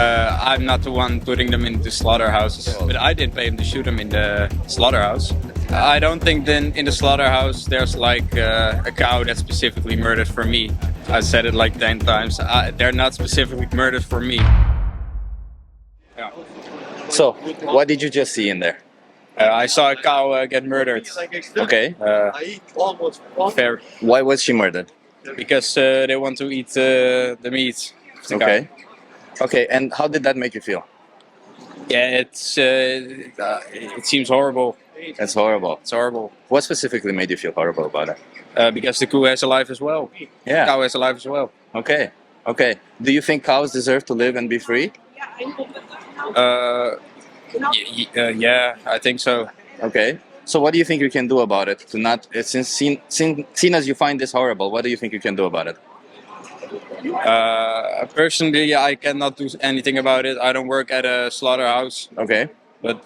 I'm not the one putting them into slaughterhouses, but I didn't pay him to shoot them in the slaughterhouse. I don't think then in the slaughterhouse there's like a cow that's specifically murdered for me. I said it like 10 times. They're not specifically murdered for me. Yeah. So, what did you just see in there? I saw a cow get murdered. Okay. Fair. Why was she murdered? Because they want to eat the meat. Of the Okay. cow. Okay, and how did that make you feel? Yeah, it seems horrible. That's horrible. It's horrible. What specifically made you feel horrible about it? Because the cow has a life as well. Yeah. The cow has a life as well. Okay. Okay. Do you think cows deserve to live and be free? Yeah, I think so. Okay. So what do you think you can do about it? To not since seen as you find this horrible, what do you think you can do about it? Personally, I cannot do anything about it. I don't work at a slaughterhouse, Okay. but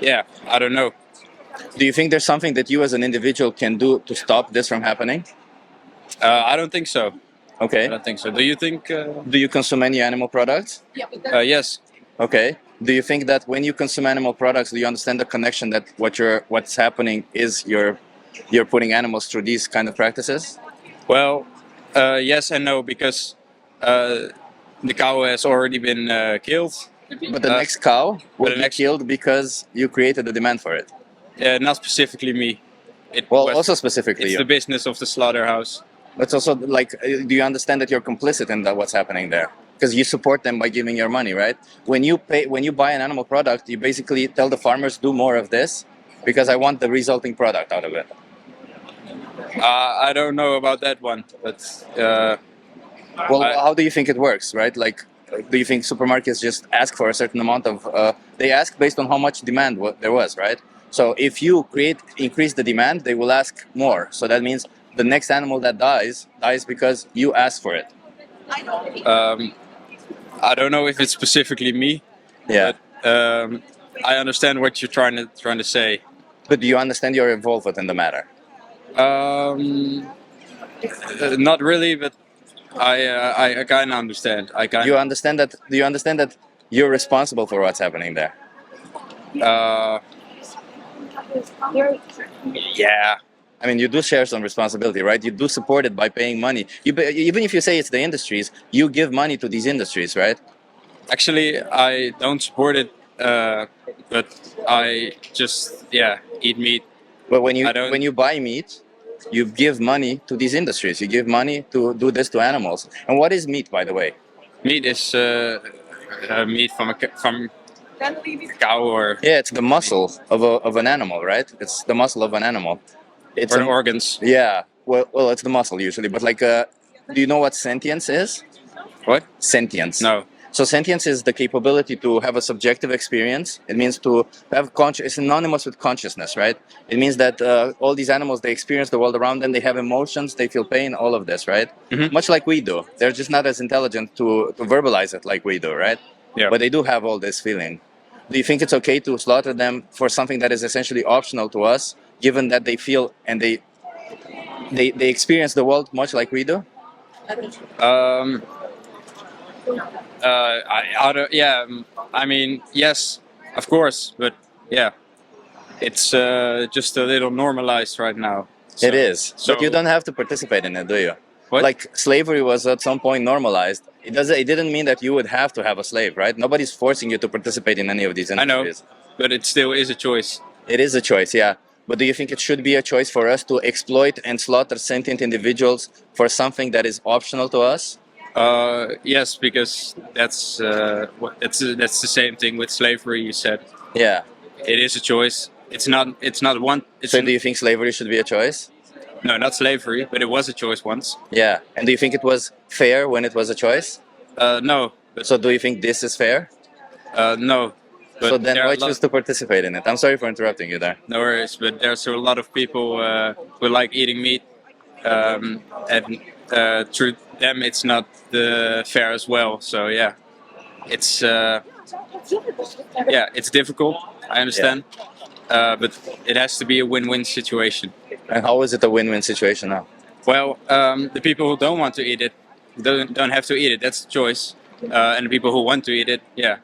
yeah, I don't know. Do you think there's something that you as an individual can do to stop this from happening? I don't think so. I Okay. don't think so. Do you think? Do you consume any animal products? Yes. Okay. Do you think that when you consume animal products, do you understand the connection that what's happening is you're putting animals through these kind of practices? Well, yes and no, because the cow has already been killed. But the next cow will the be next- killed because you created a demand for it. Not specifically me. It Well, was- also specifically it's you. the business of the slaughterhouse. But also, like, do you understand that you're complicit in what's happening there? Because you support them by giving your money, right? When you buy an animal product, you basically tell the farmers, do more of this because I want the resulting product out of it. I don't know about that one, but Well, I- how do you think it works, right? Like, do you think supermarkets just ask for a certain amount of? They ask based on how much demand there was, right? So if you increase the demand, they will ask more. So that means the next animal that dies because you asked for it. I don't know if it's specifically me. Yeah. I understand what you're trying to say. But do you understand you're involved within the matter? Not really, but I kind of understand. You understand that? Do you understand that you're responsible for what's happening there? Yeah. I mean, you do share some responsibility, right? You do support it by paying money. Even if you say it's the industries, you give money to these industries, right? Actually, I don't support it, but I just eat meat. But I don't- when you buy meat, you give money to these industries. You give money to do this to animals. And what is meat, by the way? Meat is meat from from a cow or Yeah, it's the muscle of an animal, right? It's the muscle of an animal. It's or organs. yeah. Well, it's the muscle usually. But like, do you know what sentience is? What? Sentience. No. So sentience is the capability to have a subjective experience. It means to have it's synonymous with consciousness, right? It means that all these animals, they experience the world around them. They have emotions. They feel pain. All of this, right? Mhm. Much like we do. They're just not as intelligent to verbalize it like we do, right? Yeah. But they do have all this feeling. Do you think it's okay to slaughter them for something that is essentially optional to us, given that they feel and they experience the world much like we do? I don't, yeah. I mean, yes, of course, but yeah, it's just a little normalized right now. It is. So But you don't have to participate in it, do you? What? Like slavery was at some point normalized. It didn't mean that you would have to have a slave, right? Nobody's forcing you to participate in any of these I know, industries. but it still is a choice. It is a choice, yeah. But do you think it should be a choice for us to exploit and slaughter sentient individuals for something that is optional to us? Yes, because that's that's the same thing with slavery. You said Yeah. it is a choice. It's not. It's not one. It's So do you think slavery should be a choice? no, not slavery, but it was a choice once. Yeah. And do you think it was fair when it was a choice? No, but So do you think this is fair? no. But So then there are why a lot- choose to participate in it? I'm sorry for interrupting you there. No worries, but there's a lot of people who like eating meat, and through them it's not fair as well. So yeah, it's it's difficult. I understand, but it has to be a win-win situation. And how is it a win-win situation now? Well, the people who don't want to eat it don't have to eat it. That's the choice. And the people who want to eat it, yeah,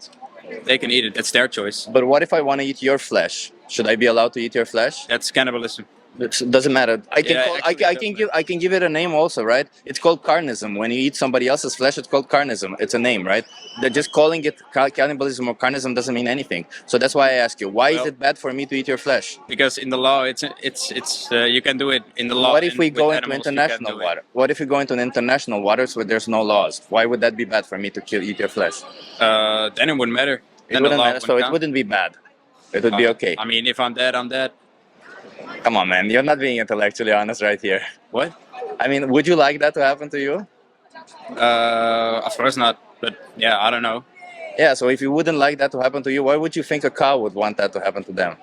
they can eat it. That's their choice. But what if I want to eat your flesh? Should I be allowed to eat your flesh? That's cannibalism. It doesn't matter. I can Yeah, call. actually, it does I can give it a name also, right? It's called carnism. When you eat somebody else's flesh, it's called carnism. It's a name, right? They're just calling it cannibalism or carnism doesn't mean anything. So that's why I ask you, why is Well, it bad for me to eat your flesh? because in the law, it's you can do it in the law. What if and we with go into animals, you can't international do it. water? What if we go into international waters where there's no laws? Why would that be bad for me to eat your flesh? Then it wouldn't matter. It Then the wouldn't law matter. So it count. wouldn't be bad. It would be okay. I mean, if I'm dead, I'm dead. Come on, man. You're not being intellectually honest right here. What? I mean, would you like that to happen to you? Of course not. But yeah, I don't know. Yeah, so if you wouldn't like that to happen to you, why would you think a cow would want that to happen to them?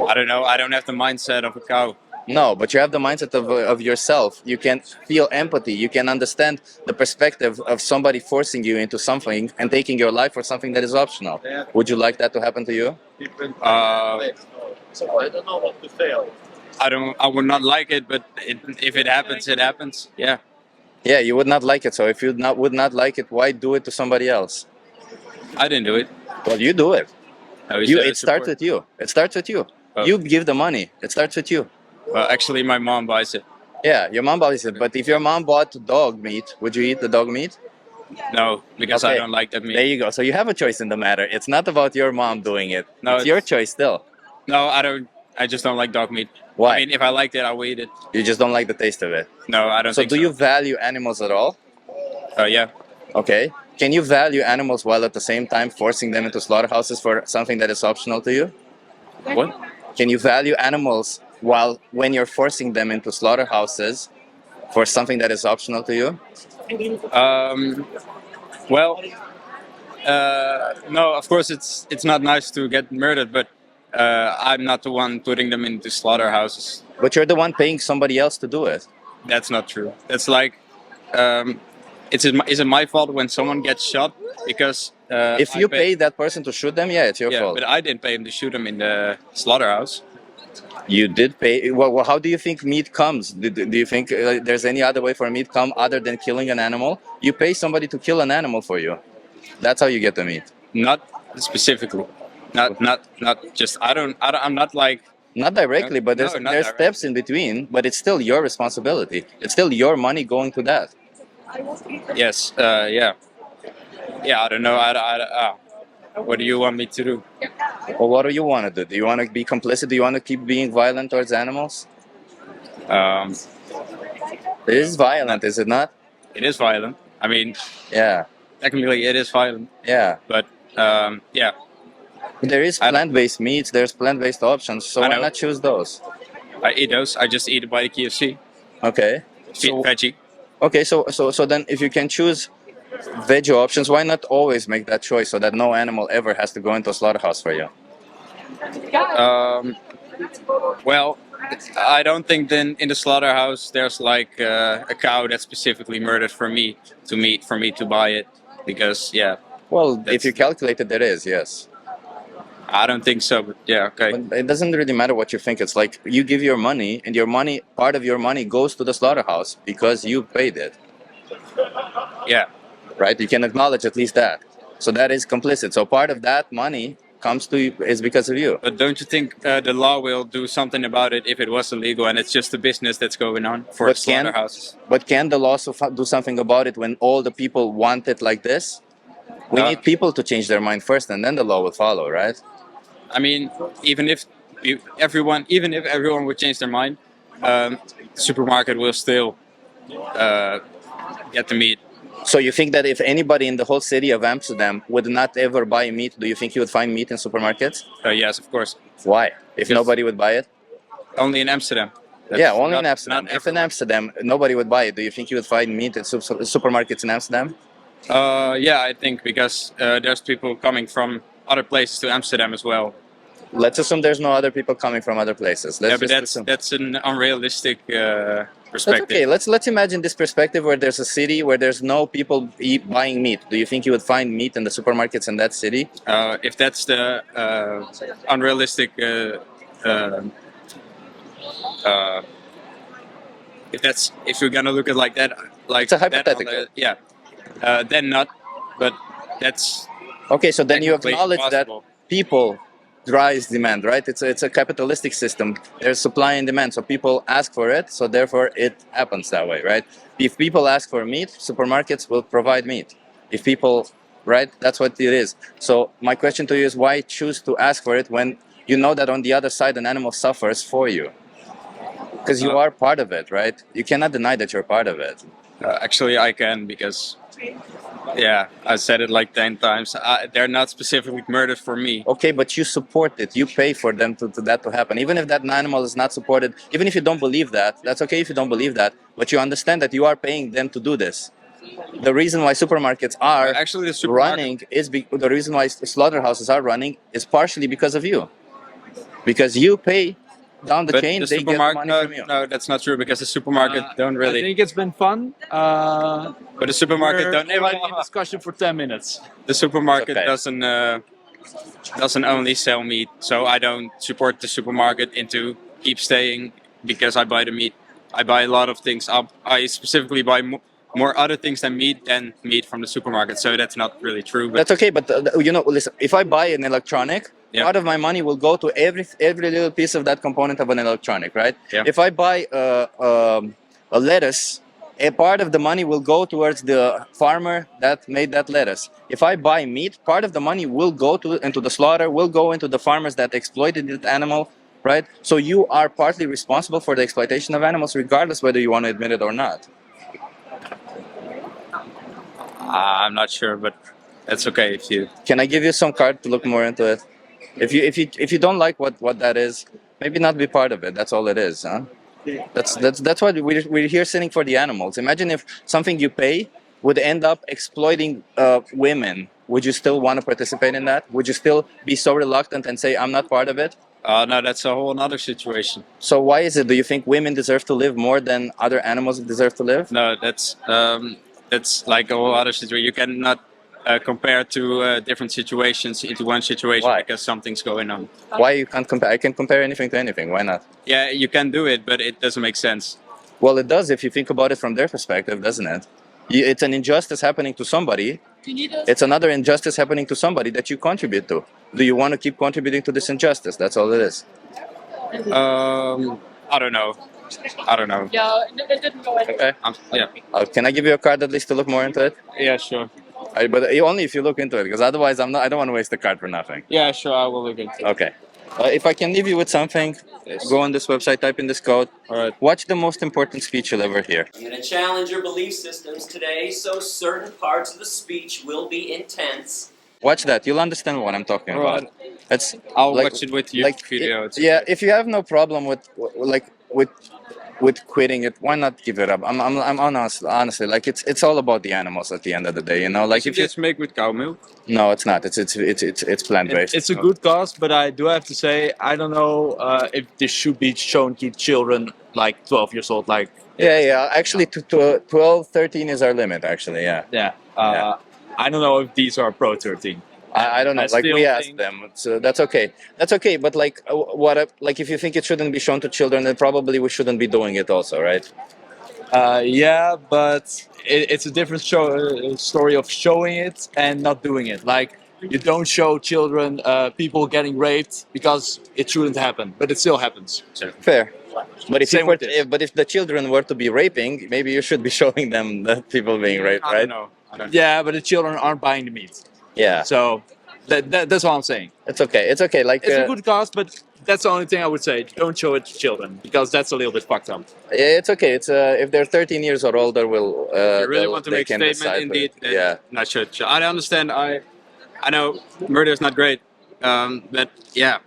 I don't know. I don't have the mindset of a cow. No, but you have the mindset of yourself. You can feel empathy. You can understand the perspective of somebody forcing you into something and taking your life for something that is optional. Would you like that to happen to you? I don't know what to say. I would not like it, but if it happens, it happens. Yeah. Yeah, you would not like it. So if you would not like it, why do it to somebody else? I didn't do it. Well, you do it. No, It starts with you. It starts with you. Oh. You give the money. It starts with you. Well, actually, my mom buys it. Yeah, your mom buys it. But if your mom bought dog meat, would you eat the dog meat? No, because I Okay. don't like that meat. There you go. So you have a choice in the matter. It's not about your mom doing it. No, it's your choice still. No, I don't. I just don't like dog meat. Why? I mean, if I liked it, I would eat it. You just don't like the taste of it. No, I don't So think do so. you value animals at all? Yeah. Okay. Can you value animals while at the same time forcing them into slaughterhouses for something that is optional to you? What? Can you value animals when you're forcing them into slaughterhouses for something that is optional to you? Well, no. Of course, it's not nice to get murdered, but I'm not the one putting them into slaughterhouses. But you're the one paying somebody else to do it. That's not true. That's like, is it my fault when someone gets shot because If you pay that person to shoot them, yeah, it's your Yeah, fault. but I didn't pay him to shoot him in the slaughterhouse. You did pay. Well, how do you think meat comes? Do you think there's any other way for meat come other than killing an animal? You pay somebody to kill an animal for you. That's how you get the meat. Not specifically. Not just. I'm not like. Not directly, but No, there's not there's steps in between. But it's still your responsibility. It's still your money going to that. Yes. Yeah. Yeah. I don't know. What do you want me to do? Well, what do you want to do? Do you want to be complicit? Do you want to keep being violent towards animals? It is violent, is it not? It is violent. I mean, Yeah, technically, it is violent. yeah. But yeah. There is plant-based meats. There's plant-based options. So I why know. not choose those? I eat those. I just eat it by the KFC. Okay. Veggie. Okay, so then if you can choose veggie options, why not always make that choice so that no animal ever has to go into a slaughterhouse for you? Well, I don't think then in the slaughterhouse there's like a cow that's specifically murdered for me to buy it because yeah, Well, if That's- you calculate it, there is, yes. I don't think so. But yeah, okay. But it doesn't really matter what you think. It's like you give your money, and your money, part of your money goes to the slaughterhouse because you paid it, Yeah, right? You can acknowledge at least that. So that is complicit. So part of that money comes to you is because of you. but don't you think the law will do something about it if it was illegal and it's just a business that's going on for But can- slaughterhouses? But can the law do something about it when all the people want it like this? We need people to change their mind first, and then the law will follow, right? I mean, even if everyone would change their mind, the supermarket will still get the meat. So you think that if anybody in the whole city of Amsterdam would not ever buy meat, do you think you would find meat in supermarkets? Yes, of course. Why? If Yes. nobody would buy it? Only in Amsterdam. Yeah, only not- in Amsterdam. not If in everywhere. Amsterdam nobody would buy it, do you think you would find meat in supermarkets in Amsterdam? Yeah, I think because there's people coming from other places to Amsterdam as well. Let's assume there's no other people coming from other places. Let's Yeah, but just that's assume. that's an unrealistic That's perspective. okay. Let's imagine this perspective where there's a city where there's no people buying meat. Do you think you would find meat in the supermarkets in that city? If that's the unrealistic, if we're gonna look at like that, like It's a that on hypothetical. yeah, then not. But that's Okay, so then you technically acknowledge that possible. people drives demand, right? It's a capitalistic system. There's supply and demand, so people ask for it, so therefore it happens that way, right? If people ask for meat, supermarkets will provide meat. If people, right, that's what it is. So my question to you is, why choose to ask for it when you know that on the other side an animal suffers for you? Because you are part of it, right? You cannot deny that you're part of it. Actually, I can because, yeah, I said it like 10 times. They're not specifically murdered for me. Okay, but you support it. You pay for them to that to happen. Even if that animal is not supported, even if you don't believe that, that's okay if you don't believe that. But you understand that you are paying them to do this. The reason why supermarkets are Actually, the supermarket, running is the reason why slaughterhouses are running is partially because of you. Because you pay down the but chain, the they get the supermarket, money from you. no, that's not true because the supermarket don't I really. think it's been fun. But the supermarket We're don't. already in discussion for 10 minutes. The supermarket Okay. doesn't only sell meat, so I don't support the supermarket into keep staying because I buy the meat. I buy a lot of things. I specifically buy more other things than meat from the supermarket, so that's not really true. But That's okay, but you know, listen. If I buy an electronic, Yeah. part of my money will go to every little piece of that component of an electronic, right? Yeah. If I buy a lettuce, a part of the money will go towards the farmer that made that lettuce. If I buy meat, part of the money will go into the slaughter, will go into the farmers that exploited that animal, right? So you are partly responsible for the exploitation of animals, regardless whether you want to admit it or not. I'm not sure, but that's okay if you. Can I give you some card to look more into it? If you don't like what that is, maybe not be part of it. That's all it is, huh? That's why we're here sitting for the animals. Imagine if something you pay would end up exploiting women. Would you still want to participate in that? Would you still be so reluctant and say I'm not part of it? No, that's a whole other situation. So why is it? Do you think women deserve to live more than other animals deserve to live? No, that's like a whole other situation. You cannot compare two different situations into one situation Why? because something's going on. Why you can't compare? I can compare anything to anything. Why not? Yeah, you can do it, but it doesn't make sense. Well, it does if you think about it from their perspective, doesn't it? It's an injustice happening to somebody. It's another injustice happening to somebody that you contribute to. Do you want to keep contributing to this injustice? That's all it is. I don't know. I don't know. Yeah, it didn't go anywhere. Okay. Yeah. Can I give you a card at least to look more into it? Yeah, sure. But only if you look into it, because otherwise I'm not. I don't want to waste the card for nothing. Yeah, sure. I will look into it. Okay. If I can leave you with something, go on this website, type in this code. All right. Watch the most important speech you'll ever hear. I'm going to challenge your belief systems today, so certain parts of the speech will be intense. Watch that. You'll understand what I'm talking All about. right. It's I'll like- watch it with you. like video. It's yeah. okay. If you have no problem with quitting it, why not give it up? I'm honestly like it's all about the animals at the end of the day, you know. Like Is it if you just make with cow milk? no, it's not. It's plant based. It's a good cause, but I do have to say, I don't know if this should be shown to children like 12 years old. Like, Yeah. Actually, to 12, 13 is our limit. Actually, yeah. yeah. Yeah. I don't know if these are pro 13. I don't know. I Like we still asked think- them, so that's okay. That's okay. But like, like if you think it shouldn't be shown to children, then probably we shouldn't be doing it also, right? Yeah, but it's a different story of showing it and not doing it. Like, you don't show children people getting raped because it shouldn't happen, but it still happens. Fair. But if, Same you were with this. but if the children were to be raping, maybe you should be showing them that people being raped, I right? don't know. I don't. Yeah, but the children aren't buying the meat. Yeah, So that's what I'm saying. it's okay. It's okay. Like It's a good cause, but that's the only thing I would say. Don't show it to children because that's a little bit fucked up. it's okay. It's if they're 13 years or older, will You really want to they make a can statement, decide, indeed. but, yeah. Not sure. I understand. I know murder is not great, but yeah,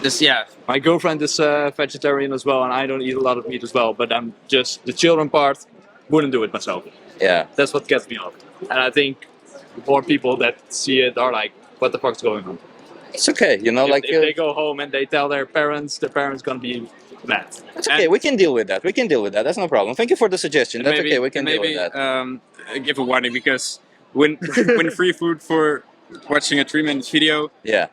just yeah. My girlfriend is vegetarian as well, and I don't eat a lot of meat as well. But I'm just the children part wouldn't do it myself. Yeah. That's what gets me off. And I think more people that see it are like, "What the fuck's going on?" It's okay. You know, If, like if they go home and they tell their parents gonna be mad. it's okay. We can deal with that. We can deal with that. That's no problem. Thank you for the suggestion. That's maybe, okay. We can deal maybe with that. give a warning because when free food for watching a 3-minute video Yeah.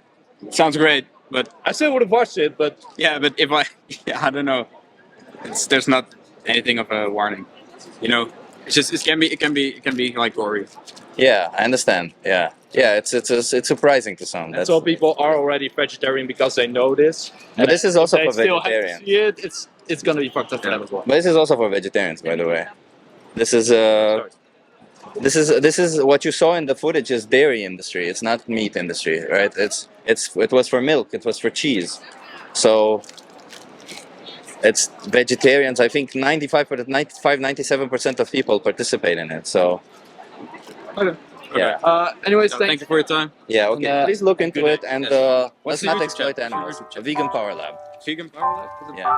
sounds great, but I still would have watched it, but yeah, but if I don't know, there's not anything of a warning, you know. It's just it can be like gory. Yeah, I understand. Yeah, yeah, it's surprising to some. And so people are already vegetarian because they know this. But this is if also they for still have to vegetarians. see it, it's gonna be fucked up for them as well. But this is also for vegetarians, by the way. This is what you saw in the footage is dairy industry. It's not meat industry, right? It was for milk. It was for cheese. So it's vegetarians. I think 97% of people participate in it. So Okay. yeah. Anyways, So, thanks. thank you for your time. Yeah, okay. And, Please look into good it and What's let's the not YouTube exploit channel? animals. What's A your YouTube vegan power lab. Vegan Power Lab? Yeah.